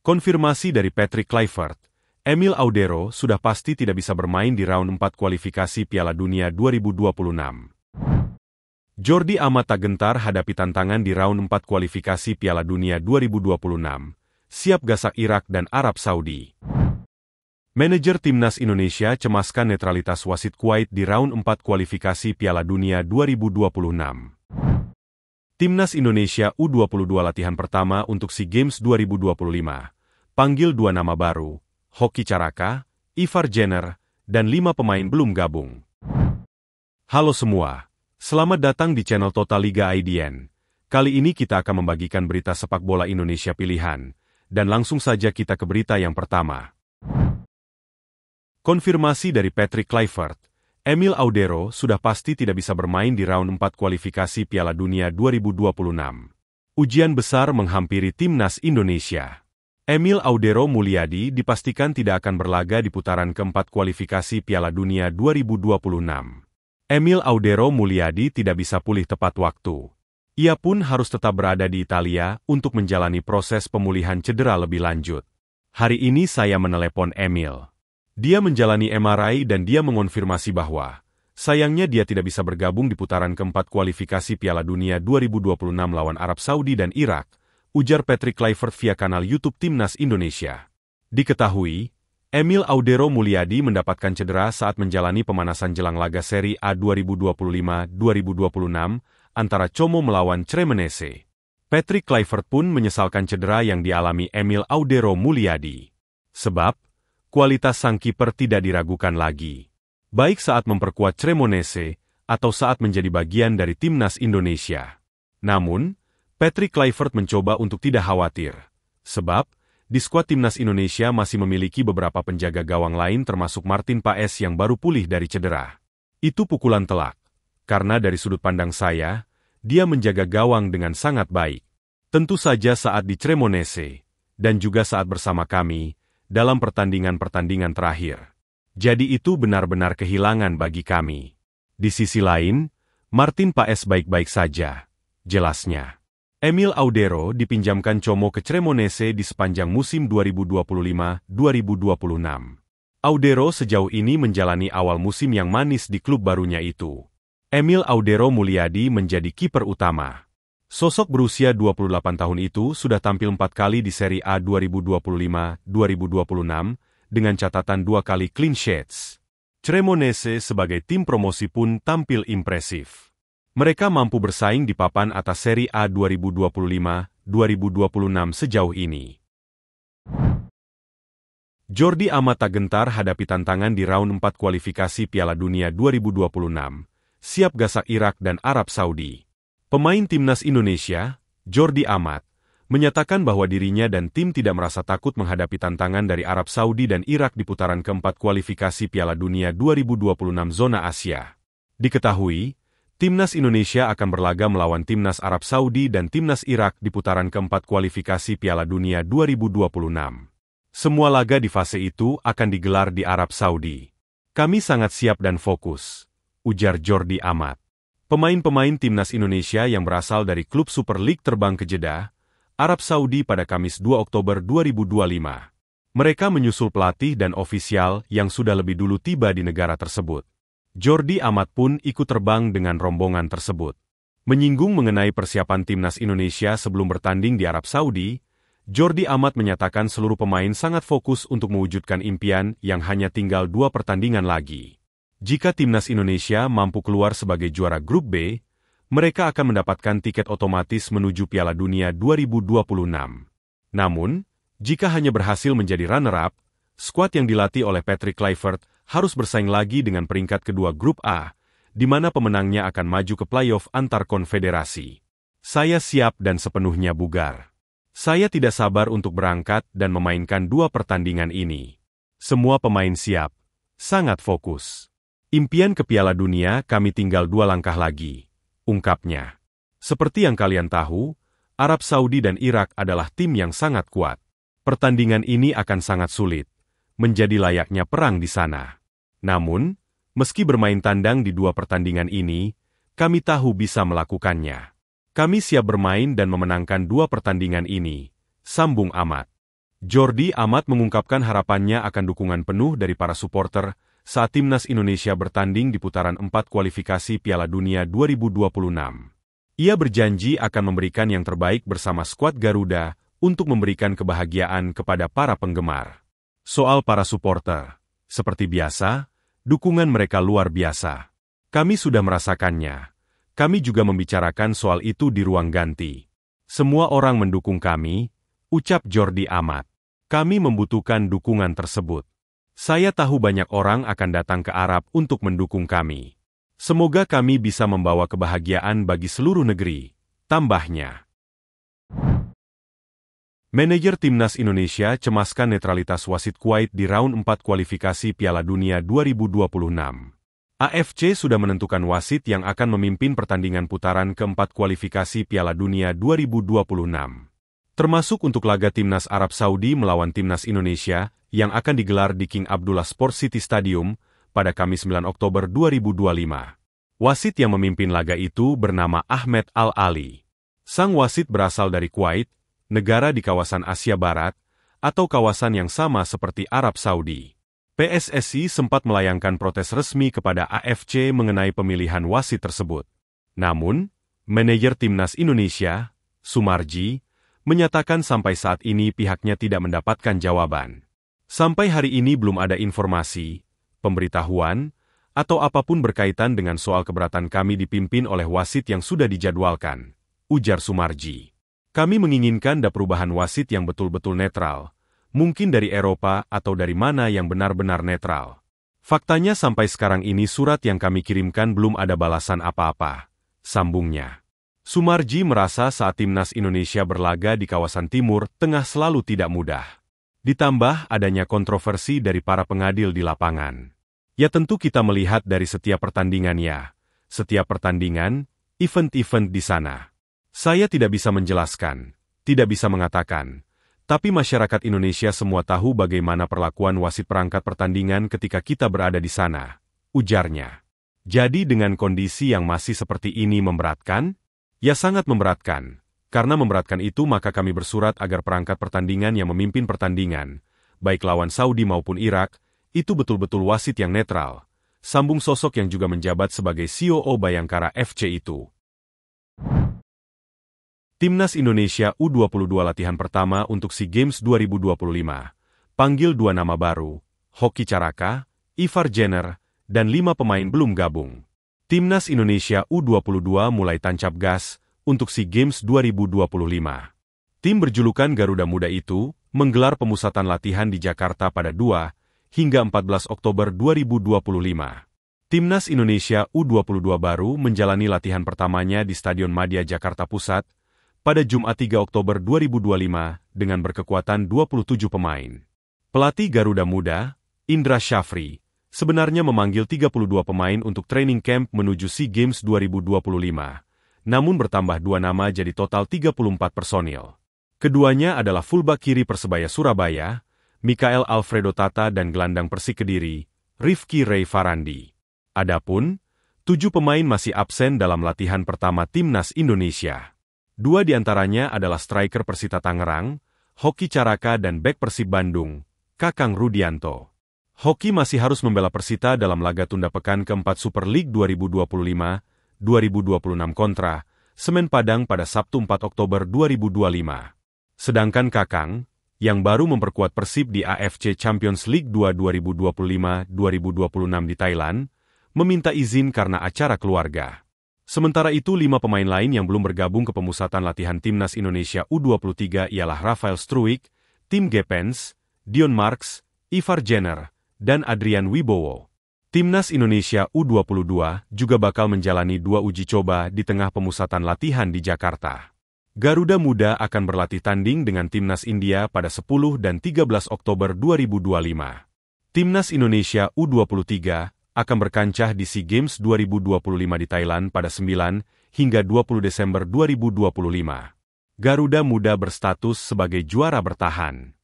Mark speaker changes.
Speaker 1: Konfirmasi dari Patrick Kluivert, Emil Audero sudah pasti tidak bisa bermain di round 4 kualifikasi Piala Dunia 2026. Jordi Amat tak gentar hadapi tantangan di round 4 kualifikasi Piala Dunia 2026, siap gasak Irak dan Arab Saudi. Manajer Timnas Indonesia cemaskan netralitas wasit Kuwait di round 4 kualifikasi Piala Dunia 2026. Timnas Indonesia U22 latihan pertama untuk SEA Games 2025. Panggil 2 nama baru, Hoki Caraka, Ivar Jenner, dan 5 pemain belum gabung. Halo semua, selamat datang di channel Total Liga IDN. Kali ini kita akan membagikan berita sepak bola Indonesia pilihan, dan langsung saja kita ke berita yang pertama. Konfirmasi dari Patrick Kluivert, Emil Audero sudah pasti tidak bisa bermain di round 4 kualifikasi Piala Dunia 2026. Ujian besar menghampiri Timnas Indonesia. Emil Audero Mulyadi dipastikan tidak akan berlaga di putaran keempat kualifikasi Piala Dunia 2026. Emil Audero Mulyadi tidak bisa pulih tepat waktu. Ia pun harus tetap berada di Italia untuk menjalani proses pemulihan cedera lebih lanjut. Hari ini saya menelepon Emil. Dia menjalani MRI dan dia mengonfirmasi bahwa, sayangnya dia tidak bisa bergabung di putaran keempat kualifikasi Piala Dunia 2026 lawan Arab Saudi dan Irak, ujar Patrick Kluivert via kanal YouTube Timnas Indonesia. Diketahui, Emil Audero Mulyadi mendapatkan cedera saat menjalani pemanasan jelang laga Serie A 2025-2026 antara Como melawan Cremonese. Patrick Kluivert pun menyesalkan cedera yang dialami Emil Audero Mulyadi. Sebab, kualitas sang kiper tidak diragukan lagi. Baik saat memperkuat Cremonese, atau saat menjadi bagian dari Timnas Indonesia. Namun, Patrick Kluivert mencoba untuk tidak khawatir. Sebab, di skuad Timnas Indonesia masih memiliki beberapa penjaga gawang lain termasuk Martin Paes yang baru pulih dari cedera. Itu pukulan telak. Karena dari sudut pandang saya, dia menjaga gawang dengan sangat baik. Tentu saja saat di Cremonese, dan juga saat bersama kami, dalam pertandingan-pertandingan terakhir. Jadi itu benar-benar kehilangan bagi kami. Di sisi lain, Martin Paes baik-baik saja, jelasnya. Emil Audero dipinjamkan Como ke Cremonese di sepanjang musim 2025-2026. Audero sejauh ini menjalani awal musim yang manis di klub barunya itu. Emil Audero Mulyadi menjadi kiper utama. Sosok berusia 28 tahun itu sudah tampil 4 kali di Serie A 2025-2026 dengan catatan 2 kali clean sheets. Cremonese sebagai tim promosi pun tampil impresif. Mereka mampu bersaing di papan atas Serie A 2025-2026 sejauh ini. Jordi Amat tak gentar hadapi tantangan di round 4 kualifikasi Piala Dunia 2026, siap gasak Irak dan Arab Saudi. Pemain Timnas Indonesia, Jordi Amat, menyatakan bahwa dirinya dan tim tidak merasa takut menghadapi tantangan dari Arab Saudi dan Irak di putaran keempat kualifikasi Piala Dunia 2026 zona Asia. Diketahui, Timnas Indonesia akan berlaga melawan Timnas Arab Saudi dan Timnas Irak di putaran keempat kualifikasi Piala Dunia 2026. Semua laga di fase itu akan digelar di Arab Saudi. Kami sangat siap dan fokus, ujar Jordi Amat. Pemain-pemain Timnas Indonesia yang berasal dari klub Super League terbang ke Jeddah, Arab Saudi pada Kamis 2 Oktober 2025. Mereka menyusul pelatih dan ofisial yang sudah lebih dulu tiba di negara tersebut. Jordi Amat pun ikut terbang dengan rombongan tersebut. Menyinggung mengenai persiapan Timnas Indonesia sebelum bertanding di Arab Saudi, Jordi Amat menyatakan seluruh pemain sangat fokus untuk mewujudkan impian yang hanya tinggal 2 pertandingan lagi. Jika Timnas Indonesia mampu keluar sebagai juara grup B, mereka akan mendapatkan tiket otomatis menuju Piala Dunia 2026. Namun, jika hanya berhasil menjadi runner-up, skuad yang dilatih oleh Patrick Kluivert harus bersaing lagi dengan peringkat kedua grup A, di mana pemenangnya akan maju ke playoff antar konfederasi. Saya siap dan sepenuhnya bugar. Saya tidak sabar untuk berangkat dan memainkan 2 pertandingan ini. Semua pemain siap, sangat fokus. Impian ke Piala Dunia kami tinggal 2 langkah lagi, ungkapnya. Seperti yang kalian tahu, Arab Saudi dan Irak adalah tim yang sangat kuat. Pertandingan ini akan sangat sulit, menjadi layaknya perang di sana. Namun, meski bermain tandang di 2 pertandingan ini, kami tahu bisa melakukannya. Kami siap bermain dan memenangkan 2 pertandingan ini, sambung Amat. Jordi Amat mengungkapkan harapannya akan dukungan penuh dari para supporter saat timnas Indonesia bertanding di putaran 4 kualifikasi Piala Dunia 2026. Ia berjanji akan memberikan yang terbaik bersama skuad Garuda untuk memberikan kebahagiaan kepada para penggemar. Soal para supporter, seperti biasa, dukungan mereka luar biasa. Kami sudah merasakannya. Kami juga membicarakan soal itu di ruang ganti. Semua orang mendukung kami, ucap Jordi Amat. Kami membutuhkan dukungan tersebut. Saya tahu banyak orang akan datang ke Arab untuk mendukung kami. Semoga kami bisa membawa kebahagiaan bagi seluruh negeri, tambahnya. Manajer Timnas Indonesia cemaskan netralitas wasit Kuwait di round 4 kualifikasi Piala Dunia 2026. AFC sudah menentukan wasit yang akan memimpin pertandingan putaran keempat kualifikasi Piala Dunia 2026. Termasuk untuk laga Timnas Arab Saudi melawan Timnas Indonesia yang akan digelar di King Abdullah Sport City Stadium pada Kamis 9 Oktober 2025. Wasit yang memimpin laga itu bernama Ahmed Al-Ali. Sang wasit berasal dari Kuwait, negara di kawasan Asia Barat, atau kawasan yang sama seperti Arab Saudi. PSSI sempat melayangkan protes resmi kepada AFC mengenai pemilihan wasit tersebut. Namun, manajer Timnas Indonesia, Sumarji, menyatakan sampai saat ini pihaknya tidak mendapatkan jawaban. Sampai hari ini belum ada informasi, pemberitahuan, atau apapun berkaitan dengan soal keberatan kami dipimpin oleh wasit yang sudah dijadwalkan, ujar Sumarji. Kami menginginkan ada perubahan wasit yang betul-betul netral, mungkin dari Eropa atau dari mana yang benar-benar netral. Faktanya sampai sekarang ini surat yang kami kirimkan belum ada balasan apa-apa, sambungnya. Sumarji merasa saat Timnas Indonesia berlaga di kawasan Timur Tengah selalu tidak mudah. Ditambah adanya kontroversi dari para pengadil di lapangan. Ya tentu kita melihat dari setiap pertandingannya, setiap pertandingan, event-event di sana. Saya tidak bisa menjelaskan, tidak bisa mengatakan, tapi masyarakat Indonesia semua tahu bagaimana perlakuan wasit perangkat pertandingan ketika kita berada di sana, ujarnya. Jadi dengan kondisi yang masih seperti ini memberatkan? Ya sangat memberatkan. Karena memberatkan itu maka kami bersurat agar perangkat pertandingan yang memimpin pertandingan, baik lawan Saudi maupun Irak, itu betul-betul wasit yang netral, sambung sosok yang juga menjabat sebagai COO Bayangkara FC itu. Timnas Indonesia U22 latihan pertama untuk SEA Games 2025, panggil 2 nama baru, Hoki Caraka, Ivar Jenner, dan 5 pemain belum gabung. Timnas Indonesia U22 mulai tancap gas untuk SEA Games 2025. Tim berjulukan Garuda Muda itu menggelar pemusatan latihan di Jakarta pada 2 hingga 14 Oktober 2025. Timnas Indonesia U22 baru menjalani latihan pertamanya di Stadion Madia Jakarta Pusat pada Jumat 3 Oktober 2025 dengan berkekuatan 27 pemain. Pelatih Garuda Muda, Indra Syafri, sebenarnya memanggil 32 pemain untuk training camp menuju SEA Games 2025, namun bertambah 2 nama jadi total 34 personil. Keduanya adalah fullback kiri Persebaya Surabaya, Mikael Alfredo Tata dan gelandang Persik Kediri, Rifki Ray Farandi. Adapun, 7 pemain masih absen dalam latihan pertama Timnas Indonesia. 2 diantaranya adalah striker Persita Tangerang, Hoki Caraka dan bek Persib Bandung, Kakang Rudianto. Hoki masih harus membela Persita dalam laga tunda pekan keempat Super League 2025-2026 kontra Semen Padang pada Sabtu 4 Oktober 2025. Sedangkan Kakang, yang baru memperkuat Persib di AFC Champions League 2 2025-2026 di Thailand, meminta izin karena acara keluarga. Sementara itu 5 pemain lain yang belum bergabung ke pemusatan latihan Timnas Indonesia U23 ialah Rafael Struijk, Tim Gepens, Dion Marks, Ivar Jenner, dan Adrian Wibowo. Timnas Indonesia U22 juga bakal menjalani 2 uji coba di tengah pemusatan latihan di Jakarta. Garuda Muda akan berlatih tanding dengan Timnas India pada 10 dan 13 Oktober 2025. Timnas Indonesia U23 akan berkancah di SEA Games 2025 di Thailand pada 9 hingga 20 Desember 2025. Garuda Muda berstatus sebagai juara bertahan.